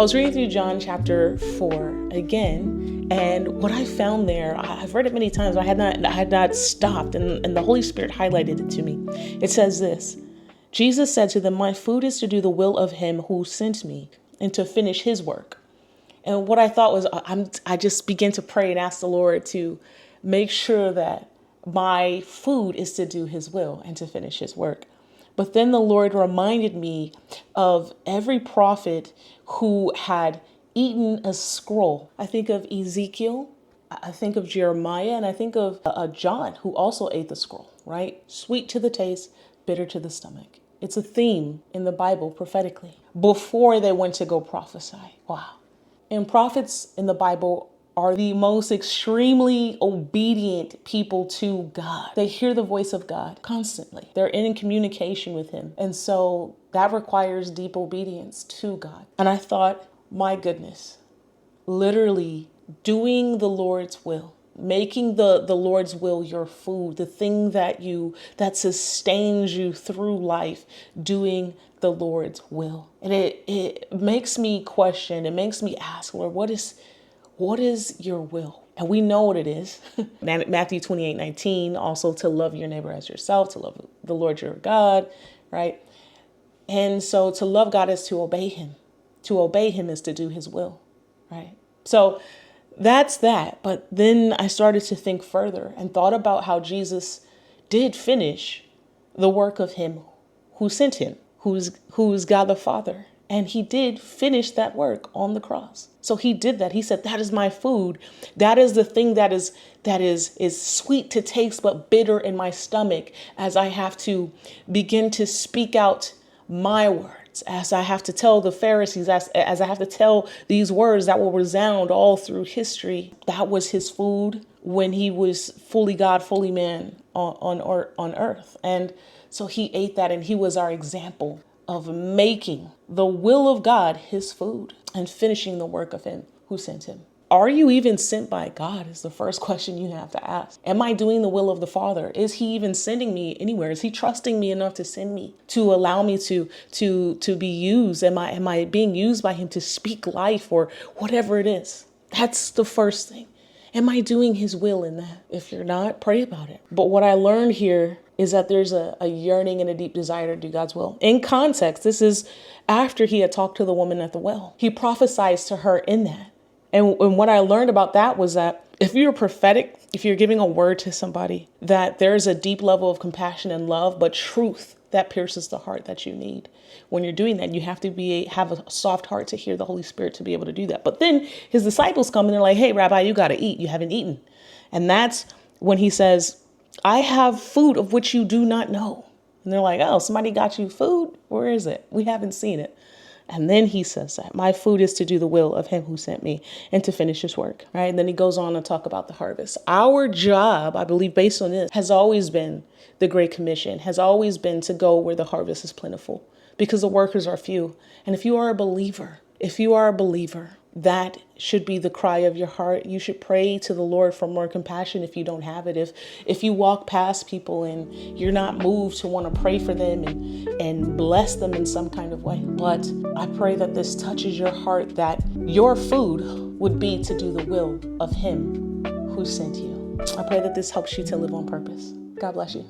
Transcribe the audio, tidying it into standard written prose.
I was reading through John chapter 4 again, and what I found there, I've read it many times, I had not stopped, and the Holy Spirit highlighted it to me. It says this: Jesus said to them, "My food is to do the will of him who sent me and to finish his work." And what I thought was, I just began to pray and ask the Lord to make sure that my food is to do his will and to finish his work. But then the Lord reminded me of every prophet who had eaten a scroll. I think of Ezekiel, I think of Jeremiah, and I think of John, who also ate the scroll, right? Sweet to the taste, bitter to the stomach. It's a theme in the Bible prophetically before they went to go prophesy. Wow. And prophets in the Bible are the most extremely obedient people to God. They hear the voice of God constantly. They're in communication with him. And so that requires deep obedience to God. And I thought, my goodness, literally doing the Lord's will, making the Lord's will your food, the thing that sustains you through life, doing the Lord's will. And it makes me question, it makes me ask, Lord, what is your will? And we know what it is. Matthew 28:19, also to love your neighbor as yourself, to love the Lord your God, right? And so to love God is to obey him. To obey him is to do his will, right? So that's that. But then I started to think further and thought about how Jesus did finish the work of him who sent him, who's God the Father. And he did finish that work on the cross. So he did that. He said, that is my food. That is the thing that is sweet to taste, but bitter in my stomach, as I have to begin to speak out my words, as I have to tell the Pharisees, as I have to tell these words that will resound all through history. That was his food when he was fully God, fully man on earth. And so he ate that, and he was our example of making the will of God his food and finishing the work of him who sent him. Are you even sent by God is the first question you have to ask. Am I doing the will of the Father? Is he even sending me anywhere? Is he trusting me enough to send me, to allow me to be used? Am I being used by him to speak life or whatever it is? That's the first thing. Am I doing his will in that? If you're not, pray about it. But what I learned here is that there's a yearning and a deep desire to do God's will. In context, this is after he had talked to the woman at the well. He prophesies to her in that. And what I learned about that was that if you're prophetic, if you're giving a word to somebody, that there's a deep level of compassion and love, but truth that pierces the heart that you need. When you're doing that, you have to have a soft heart to hear the Holy Spirit to be able to do that. But then his disciples come and they're like, "Hey, Rabbi, you got to eat. You haven't eaten." And that's when he says, "I have food of which you do not know." And they're like, "Oh, somebody got you food? Where is it? We haven't seen it." And then he says that my food is to do the will of him who sent me and to finish his work, right? And then he goes on to talk about the harvest. Our job, I believe, based on this, has always been the Great Commission, has always been to go where the harvest is plentiful, because the workers are few. And if you are a believer, that should be the cry of your heart. You should pray to the Lord for more compassion if you don't have it. If you walk past people and you're not moved to want to pray for them and bless them in some kind of way. But I pray that this touches your heart, that your food would be to do the will of him who sent you. I pray that this helps you to live on purpose. God bless you.